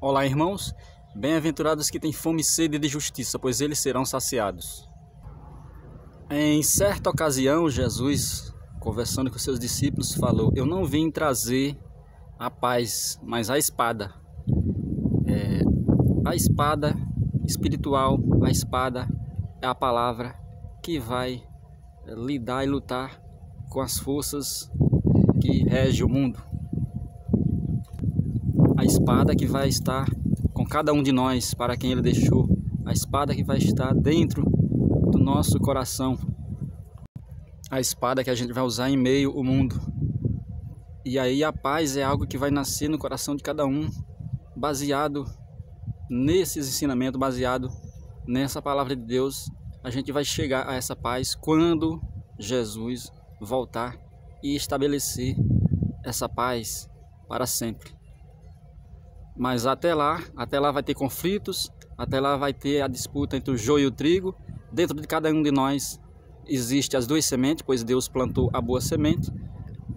Olá, irmãos, bem-aventurados que têm fome e sede de justiça, pois eles serão saciados. Em certa ocasião, Jesus, conversando com seus discípulos, falou: eu não vim trazer a paz, mas a espada. A espada espiritual, a espada é a palavra que vai lidar e lutar com as forças que regem o mundo. A espada que vai estar com cada um de nós, para quem Ele deixou. A espada que vai estar dentro do nosso coração. A espada que a gente vai usar em meio ao mundo. E aí a paz é algo que vai nascer no coração de cada um, baseado nesses ensinamentos, baseado nessa palavra de Deus. A gente vai chegar a essa paz quando Jesus voltar e estabelecer essa paz para sempre. Mas até lá vai ter conflitos, até lá vai ter a disputa entre o joio e o trigo. Dentro de cada um de nós existem as duas sementes, pois Deus plantou a boa semente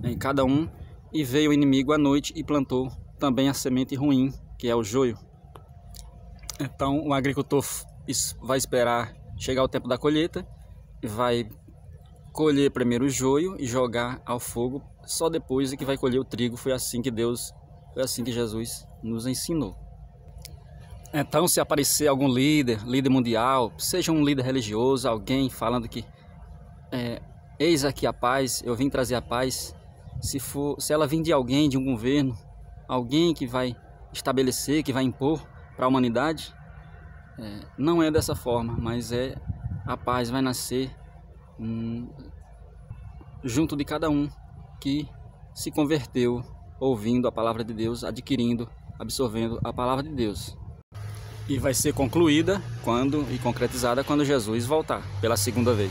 em cada um, e veio o inimigo à noite e plantou também a semente ruim, que é o joio. Então o agricultor vai esperar chegar o tempo da colheita e vai colher primeiro o joio e jogar ao fogo, só depois é que vai colher o trigo. Foi assim que Jesus nos ensinou. Então, se aparecer algum líder mundial, seja um líder religioso, alguém falando que eis aqui a paz, eu vim trazer a paz, se ela vir de alguém, de um governo, alguém que vai estabelecer, que vai impor para a humanidade, não é dessa forma, mas a paz vai nascer junto de cada um que se converteu, ouvindo a palavra de Deus, absorvendo a palavra de Deus. E vai ser concluída e concretizada quando Jesus voltar pela segunda vez.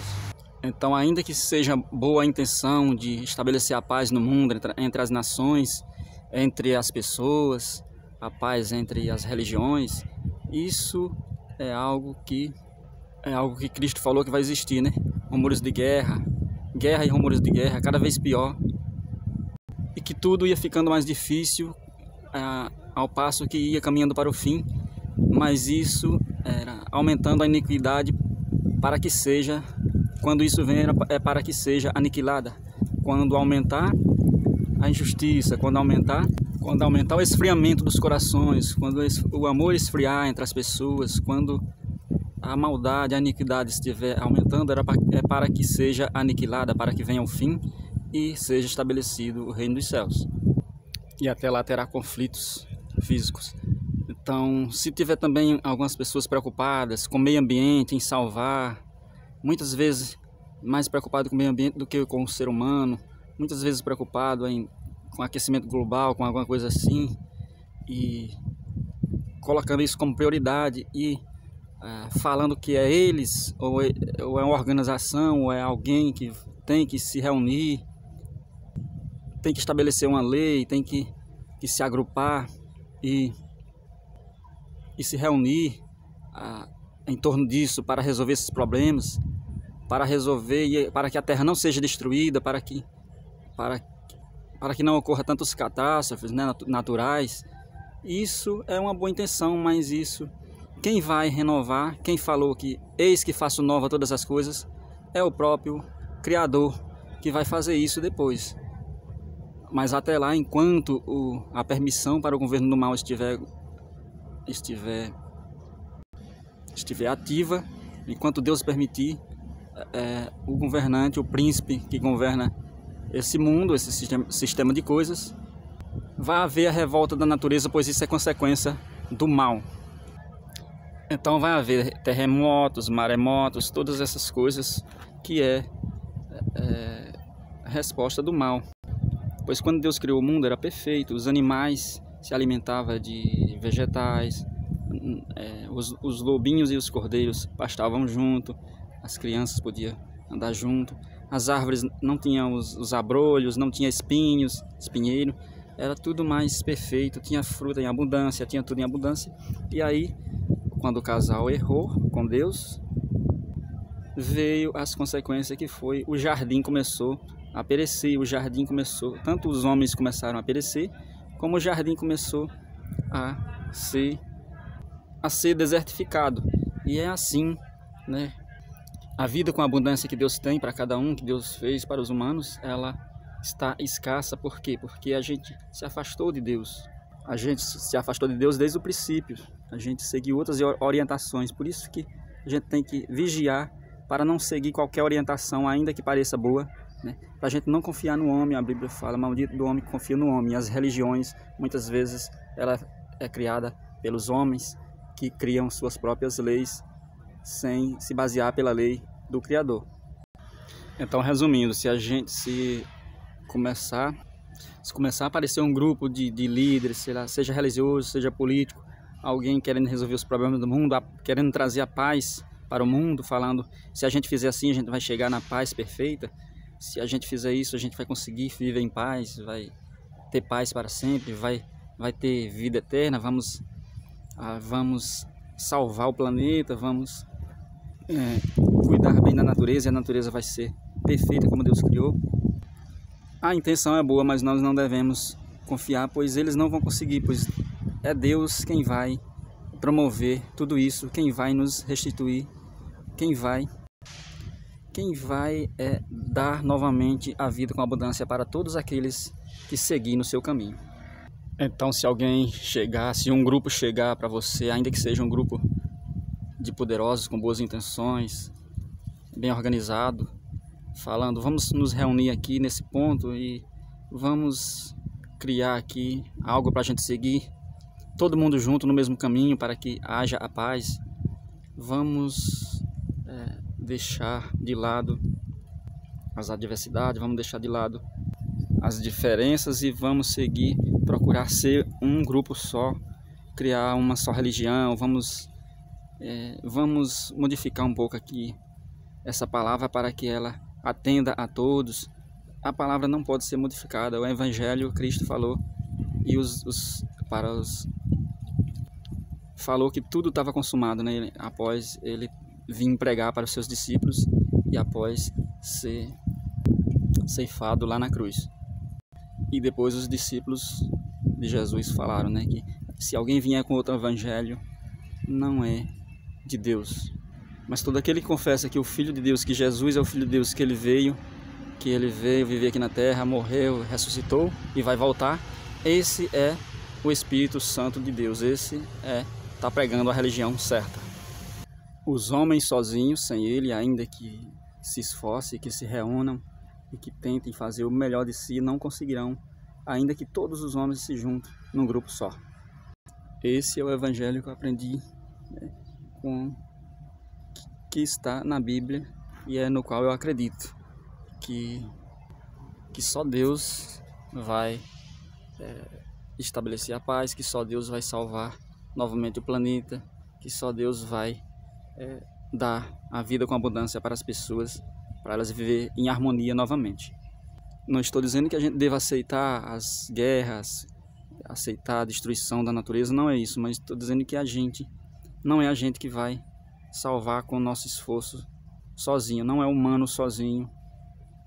Então, ainda que seja boa a intenção de estabelecer a paz no mundo, entre as nações, entre as pessoas, a paz entre as religiões, isso é algo que Cristo falou que vai existir, né? Rumores de guerra e rumores de guerra, cada vez pior. E que tudo ia ficando mais difícil ao passo que ia caminhando para o fim, mas isso era aumentando a iniquidade para que seja, quando isso vem, é para que seja aniquilada. Quando aumentar a injustiça, quando aumentar o esfriamento dos corações, quando o amor esfriar entre as pessoas, quando a maldade, a iniquidade estiver aumentando, é para que seja aniquilada, para que venha o fim e seja estabelecido o reino dos céus. E até lá terá conflitos físicos. Então, se tiver também algumas pessoas preocupadas com o meio ambiente, em salvar, muitas vezes mais preocupado com o meio ambiente do que com o ser humano, muitas vezes preocupado com aquecimento global, com alguma coisa assim, e colocando isso como prioridade e falando que é eles, ou é uma organização, ou é alguém que tem que se reunir, tem que estabelecer uma lei, tem que se agrupar e se reunir em torno disso para resolver esses problemas, para que a terra não seja destruída, para que não ocorra tantas catástrofes, né, naturais. Isso é uma boa intenção, mas quem vai renovar, quem falou que eis que faço nova todas as coisas, é o próprio Criador que vai fazer isso depois. Mas até lá, enquanto a permissão para o governo do mal estiver ativa, enquanto Deus permitir, o governante, o príncipe que governa esse mundo, esse sistema de coisas, vai haver a revolta da natureza, pois isso é consequência do mal. Então vai haver terremotos, maremotos, todas essas coisas que é a resposta do mal. Pois quando Deus criou o mundo era perfeito, os animais se alimentavam de vegetais, os lobinhos e os cordeiros pastavam junto, as crianças podiam andar junto, as árvores não tinham os abrolhos, não tinha espinheiro, era tudo mais perfeito, tinha fruta em abundância, tinha tudo em abundância. E aí, quando o casal errou com Deus, veio as consequências, que foi o jardim começou a perecer, tanto os homens começaram a perecer, como o jardim começou a a ser desertificado. E é assim, né? A vida com a abundância que Deus tem para cada um, que Deus fez para os humanos, ela está escassa. Por quê? Porque a gente se afastou de Deus. A gente se afastou de Deus desde o princípio. A gente seguiu outras orientações. Por isso que a gente tem que vigiar para não seguir qualquer orientação, ainda que pareça boa, né? Para a gente não confiar no homem. A Bíblia fala, maldito do homem que confia no homem. E as religiões, muitas vezes, ela é criada pelos homens que criam suas próprias leis sem se basear pela lei do Criador. Então, resumindo, se começar a aparecer um grupo de líderes, sei lá, seja religioso, seja político, alguém querendo resolver os problemas do mundo, querendo trazer a paz para o mundo, falando, se a gente fizer assim, a gente vai chegar na paz perfeita, se a gente fizer isso, a gente vai conseguir viver em paz, vai ter paz para sempre, vai ter vida eterna, vamos salvar o planeta, vamos cuidar bem da natureza, e a natureza vai ser perfeita como Deus criou. A intenção é boa, mas nós não devemos confiar, pois eles não vão conseguir, pois é Deus quem vai promover tudo isso, quem vai nos restituir, quem vai dar novamente a vida com abundância para todos aqueles que seguirem no seu caminho. Então, se um grupo chegar para você, ainda que seja um grupo de poderosos com boas intenções, bem organizado, falando, vamos nos reunir aqui nesse ponto e vamos criar aqui algo para a gente seguir, todo mundo junto no mesmo caminho para que haja a paz. Vamos deixar de lado as adversidades, vamos deixar de lado as diferenças e vamos procurar ser um grupo só, criar uma só religião. Vamos modificar um pouco aqui essa palavra para que ela atenda a todos. A palavra não pode ser modificada. O Evangelho, Cristo falou, e falou que tudo estava consumado, né? Após ele vir pregar para os seus discípulos e após ser ceifado lá na cruz. E depois os discípulos de Jesus falaram, né, que se alguém vier com outro evangelho, não é de Deus. Mas todo aquele que confessa que o Filho de Deus, que Jesus é o Filho de Deus, que ele veio viver aqui na terra, morreu, ressuscitou e vai voltar, esse é o Espírito Santo de Deus, esse está pregando a religião certa. Os homens sozinhos, sem ele, ainda que se esforcem, que se reúnam e que tentem fazer o melhor de si, não conseguirão, ainda que todos os homens se juntem num grupo só. Esse é o evangelho que eu aprendi, né, que está na Bíblia e é no qual eu acredito que só Deus vai estabelecer a paz, que só Deus vai salvar novamente o planeta, que só Deus vai dar a vida com abundância para as pessoas, para elas viver em harmonia novamente. Não estou dizendo que a gente deva aceitar as guerras, aceitar a destruição da natureza, não é isso, mas estou dizendo que não é a gente que vai salvar com o nosso esforço sozinho, não é humano sozinho,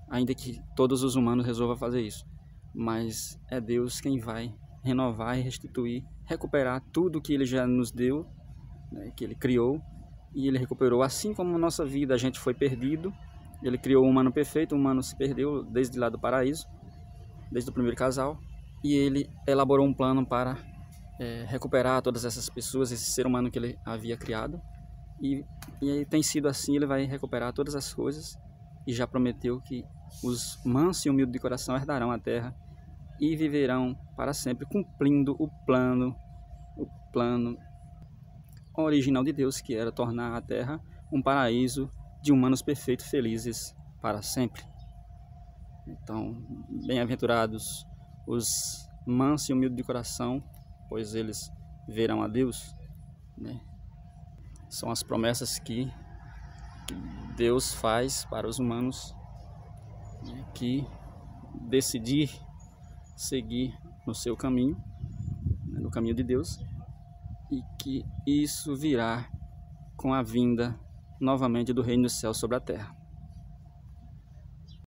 ainda que todos os humanos resolvam fazer isso, mas é Deus quem vai renovar e restituir, recuperar tudo que Ele já nos deu, né, que Ele criou, e Ele recuperou, assim como na nossa vida a gente foi perdido. Ele criou um humano perfeito, o humano se perdeu desde lá do paraíso, desde o primeiro casal, e Ele elaborou um plano para recuperar todas essas pessoas, esse ser humano que Ele havia criado, e tem sido assim. Ele vai recuperar todas as coisas e já prometeu que os mansos e humildes de coração herdarão a terra e viverão para sempre, cumprindo o plano original de Deus, que era tornar a terra um paraíso de humanos perfeitos, felizes para sempre. Então, bem-aventurados os mansos e humildes de coração, pois eles verão a Deus, né? São as promessas que Deus faz para os humanos, né, que decidir seguir no seu caminho, né, no caminho de Deus, e que isso virá com a vinda novamente do reino dos céus sobre a terra.